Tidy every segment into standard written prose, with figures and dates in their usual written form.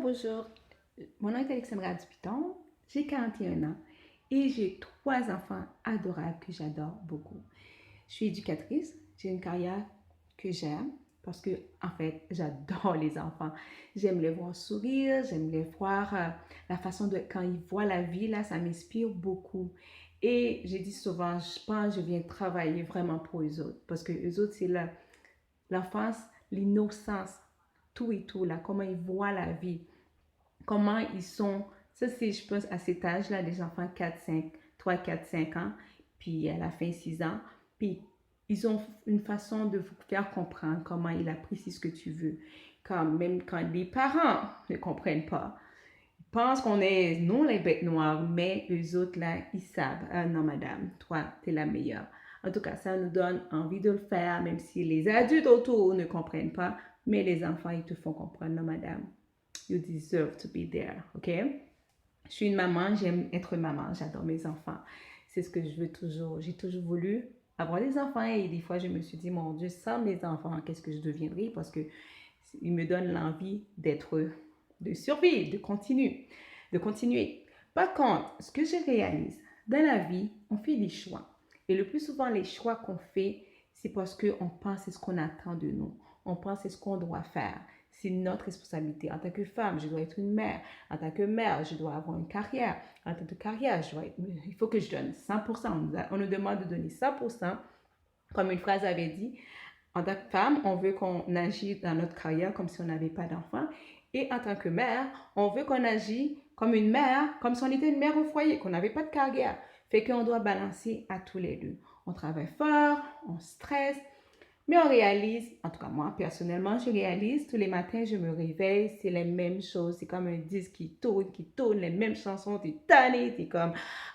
bonjour. Mon nom est Alexandra Dupiton, j'ai 41 ans et j'ai trois enfants adorables que j'adore beaucoup. Je suis éducatrice, j'ai une carrière que j'aime parce que, en fait, j'adore les enfants. J'aime les voir sourire, j'aime les voir, la façon de, quand ils voient la vie, là, ça m'inspire beaucoup. Et j'ai dit souvent, je pense, je viens travailler vraiment pour eux autres parce que eux autres, c'est l'enfance, l'innocence, tout et tout, là, comment ils voient la vie, comment ils sont. Ça, c'est, je pense, à cet âge-là, des enfants 4 5 3 4 5 ans, puis à la fin 6 ans. Puis ils ont une façon de vous faire comprendre comment il apprécie ce que tu veux. Même quand les parents ne comprennent pas, ils pensent qu'on est, nous, les bêtes noires, mais eux autres, là, ils savent. Ah non, madame, toi, t'es la meilleure. En tout cas, ça nous donne envie de le faire, même si les adultes autour ne comprennent pas, mais les enfants, ils te font comprendre, non, madame, you deserve to be there, ok? Je suis une maman, j'aime être maman, j'adore mes enfants. C'est ce que je veux toujours. J'ai toujours voulu avoir des enfants et des fois je me suis dit, mon Dieu, sans mes enfants, qu'est-ce que je deviendrai? Parce que ils me donnent l'envie d'être, de survivre, de continuer. Par contre, ce que je réalise, dans la vie, on fait des choix. Et le plus souvent, les choix qu'on fait, c'est parce qu'on pense c'est ce qu'on attend de nous. On pense c'est ce qu'on doit faire. C'est notre responsabilité. En tant que femme, je dois être une mère. En tant que mère, je dois avoir une carrière. En tant que carrière, il faut que je donne 100%. On nous demande de donner 100%. Comme une phrase avait dit, en tant que femme, on veut qu'on agisse dans notre carrière comme si on n'avait pas d'enfant. Et en tant que mère, on veut qu'on agisse comme une mère, comme si on était une mère au foyer, qu'on n'avait pas de carrière. Fait qu'on doit balancer à tous les deux. On travaille fort, on stresse, mais on réalise, en tout cas moi personnellement, je réalise tous les matins, je me réveille, c'est les mêmes choses. C'est comme un disque qui tourne, les mêmes chansons, t'es tanné, t'es comme,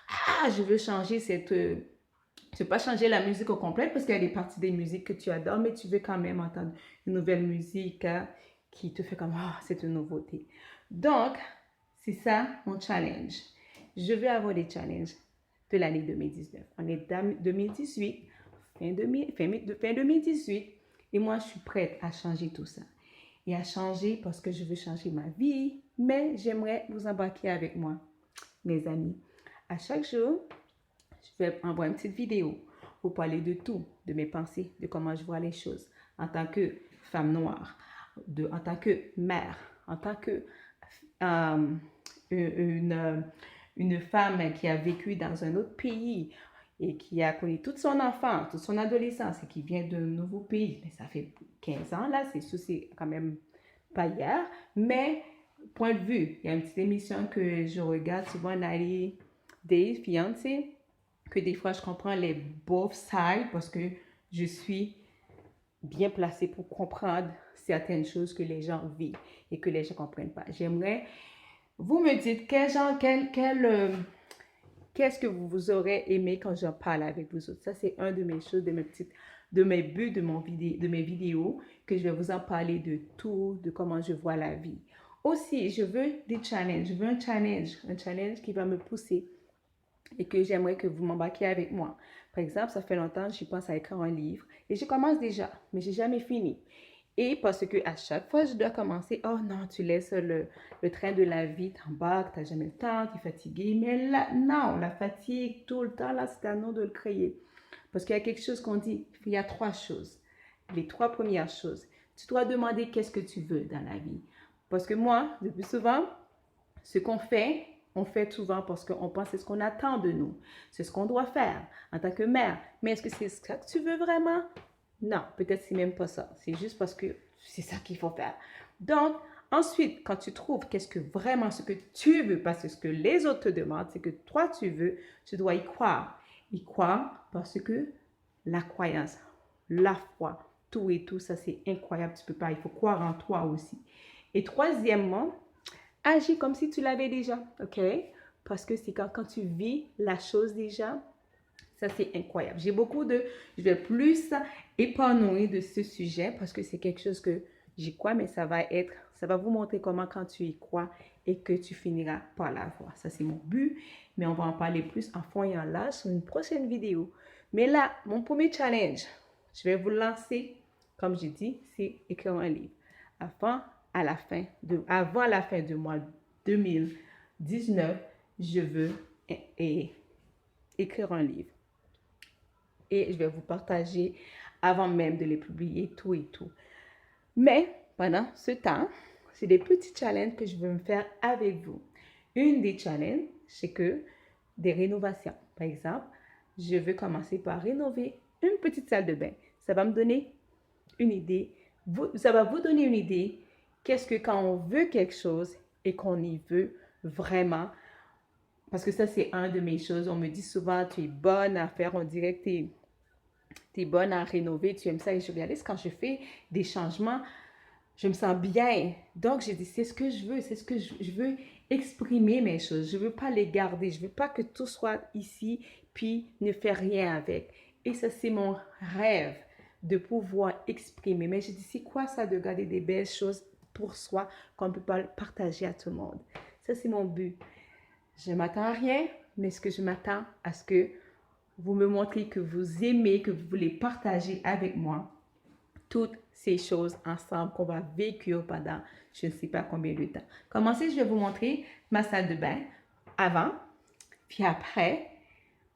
ah, je veux changer tu ne veux pas changer la musique au complet parce qu'il y a des parties des musiques que tu adores, mais tu veux quand même entendre une nouvelle musique qui te fait comme, ah, c'est une nouveauté. Donc, c'est ça mon challenge. Je vais avoir des challenges de l'année 2019. On est 2018, fin 2018, et moi, je suis prête à changer tout ça. Et à changer parce que je veux changer ma vie, mais j'aimerais vous embarquer avec moi, mes amis. À chaque jour, je vais envoyer une petite vidéo pour parler de tout, de mes pensées, de comment je vois les choses en tant que femme noire, en tant que mère, en tant que euh, une, une femme qui a vécu dans un autre pays et qui a connu toute son enfance, toute son adolescence et qui vient d'un nouveau pays. Mais ça fait 15 ans, là, c'est sûr, c'est quand même pas hier, mais point de vue, il y a une petite émission que je regarde souvent, 90 Days Fiancé, que des fois je comprends les both sides parce que je suis bien placée pour comprendre certaines choses que les gens vivent et que les gens ne comprennent pas. J'aimerais, vous me dites qu'est-ce que vous aurez aimé quand j'en parle avec vous autres. Ça, c'est un de mes choses, de mes buts de mes vidéos, que je vais vous en parler de tout, de comment je vois la vie. Aussi, je veux des challenges. Je veux un challenge qui va me pousser et que j'aimerais que vous m'embarquiez avec moi. Par exemple, ça fait longtemps que je pense à écrire un livre et je commence déjà, mais je n'ai jamais fini. Et parce que à chaque fois, je dois commencer, oh non, tu laisses le train de la vie, t'embarques, tu n'as jamais le temps, tu es fatigué. Mais là, non, la fatigue, tout le temps, là, c'est à nous de le créer. Parce qu'il y a quelque chose qu'on dit, il y a trois choses. Les trois premières choses. Tu dois demander qu'est-ce que tu veux dans la vie. Parce que moi, le plus souvent, ce qu'on fait, on fait souvent parce qu'on pense que c'est ce qu'on attend de nous. C'est ce qu'on doit faire en tant que mère. Mais est-ce que c'est ça que tu veux vraiment? Non, peut-être c'est même pas ça. C'est juste parce que c'est ça qu'il faut faire. Donc, ensuite, quand tu trouves qu'est-ce que vraiment ce que tu veux, parce que ce que les autres te demandent, c'est que toi tu veux, tu dois y croire. Y croire parce que la croyance, la foi, tout et tout, ça c'est incroyable. Tu peux pas, il faut croire en toi aussi. Et troisièmement, agis comme si tu l'avais déjà, ok? Parce que c'est quand tu vis la chose déjà, ça c'est incroyable. Je vais plus épanouir de ce sujet parce que c'est quelque chose que j'y crois, mais ça va vous montrer comment quand tu y crois et que tu finiras par la voir. Ça c'est mon but, mais on va en parler plus en fond et en large sur une prochaine vidéo. Mais là, mon premier challenge, je vais vous lancer, comme j'ai dit, c'est écrire un livre. Avant avant la fin du mois 2019, je veux écrire un livre. Et je vais vous partager avant même de les publier, tout et tout. Mais pendant ce temps, c'est des petits challenges que je veux me faire avec vous. Une des challenges, c'est que des rénovations. Par exemple, je veux commencer par rénover une petite salle de bain. Ça va me donner une idée. Ça va vous donner une idée. Qu'est-ce que quand on veut quelque chose et qu'on y veut vraiment, parce que ça, c'est un de mes choses. On me dit souvent, tu es bonne à faire, on dirait que tu es bonne à rénover, tu aimes ça. Et je réalise quand je fais des changements, je me sens bien. Donc, j'ai dit, c'est ce que je veux, c'est ce que je veux exprimer mes choses. Je ne veux pas les garder. Je ne veux pas que tout soit ici, puis ne faire rien avec. Et ça, c'est mon rêve de pouvoir exprimer. Mais j'ai dit, c'est quoi ça de garder des belles choses pour soi qu'on ne peut pas partager à tout le monde? Ça, c'est mon but. Je ne m'attends à rien, mais ce que je m'attends à ce que vous me montrez que vous aimez, que vous voulez partager avec moi toutes ces choses ensemble qu'on va vécu pendant je ne sais pas combien de temps. Commencez, je vais vous montrer ma salle de bain avant, puis après,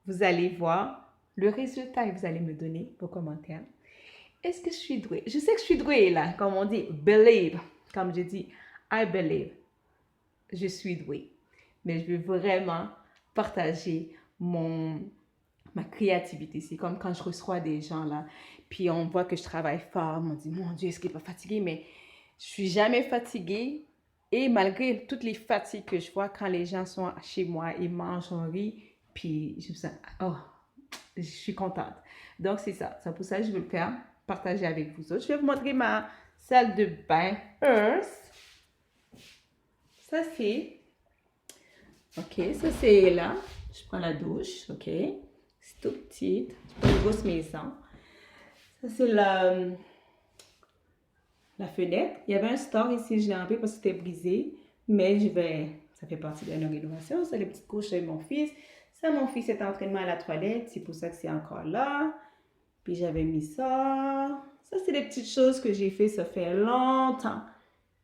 vous allez voir le résultat et vous allez me donner vos commentaires. Est-ce que je suis douée? Je sais que je suis douée là, comme on dit, believe. Comme je dis, I believe. Je suis douée. Mais je veux vraiment partager ma créativité. C'est comme quand je reçois des gens là, puis on voit que je travaille fort. On me dit, mon Dieu, est-ce qu'il n'est pas fatigué? Mais je suis jamais fatiguée. Et malgré toutes les fatigues que je vois quand les gens sont chez moi, ils mangent, on rit, puis je me sens, oh, je suis contente. Donc, c'est ça. C'est pour ça que je veux le faire, partager avec vous autres. Je vais vous montrer ma salle de bain. First, ça c'est, ok, ça c'est là. Je prends la douche, ok. C'est tout petit. C'est pas une grosse maison. Ça c'est la fenêtre. Il y avait un store ici, je l'ai enlevé parce que c'était brisé. Mais ça fait partie de la rénovation. C'est les petites couches de mon fils. Ça, mon fils est en entraînement à la toilette. C'est pour ça que c'est encore là. Puis j'avais mis ça. Ça, c'est des petites choses que j'ai fait, ça fait longtemps.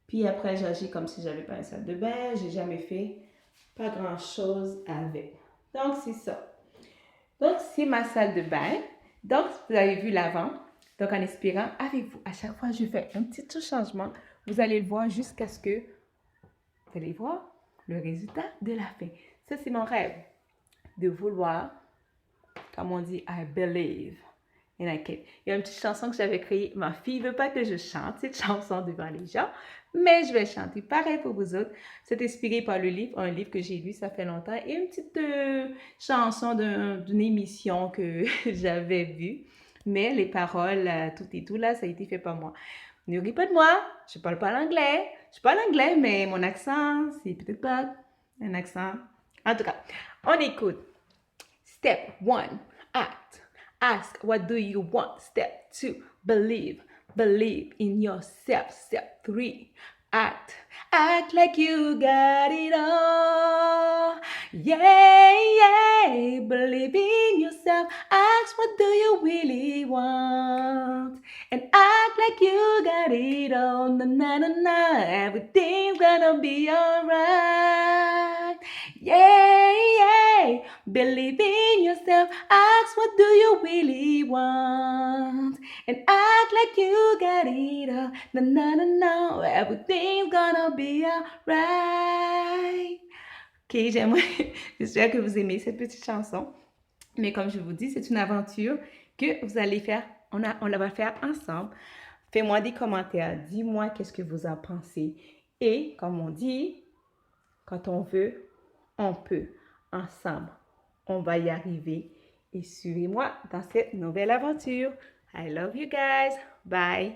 Puis après, j'agis comme si j'avais pas une salle de bain. J'ai jamais fait pas grand-chose avec. Donc, c'est ça. Donc, c'est ma salle de bain. Donc, vous avez vu l'avant. Donc, en espérant avec vous, à chaque fois je fais un petit changement, vous allez le voir jusqu'à ce que vous allez voir le résultat de la fin. Ça, c'est mon rêve. De vouloir, comme on dit, I believe. And I can. Il y a une petite chanson que j'avais créée. Ma fille ne veut pas que je chante cette chanson devant les gens, mais je vais chanter pareil pour vous autres. C'est inspiré par le livre, un livre que j'ai lu, ça fait longtemps, et une petite chanson d'une émission que j'avais vue. Mais les paroles, tout et tout, là, ça a été fait par moi. Ne ris pas de moi, je parle pas l'anglais. Je parle anglais, mais mon accent, c'est peut-être pas un accent. En tout cas, on écoute. Step 1, act. Ask, what do you want? Step 2, believe. Believe in yourself. Step 3, act. Act like you got it all. Yeah, yeah. Believe in yourself. Ask, what do you really want? And act like you got it all. Na, na, na, na. Everything's gonna be alright. Yeah, yeah. Believe in yourself. Ask, what do you really want? And act like you got it all. Na, na, na, na. Everything's gonna be alright. Ok, j'espère que vous aimez cette petite chanson. Mais comme je vous dis, c'est une aventure que vous allez faire. On la va faire ensemble. Fais-moi des commentaires. Dis-moi qu'est-ce que vous en pensez. Et comme on dit, quand on veut, on peut. Ensemble, on va y arriver. Et suivez-moi dans cette nouvelle aventure. I love you guys. Bye.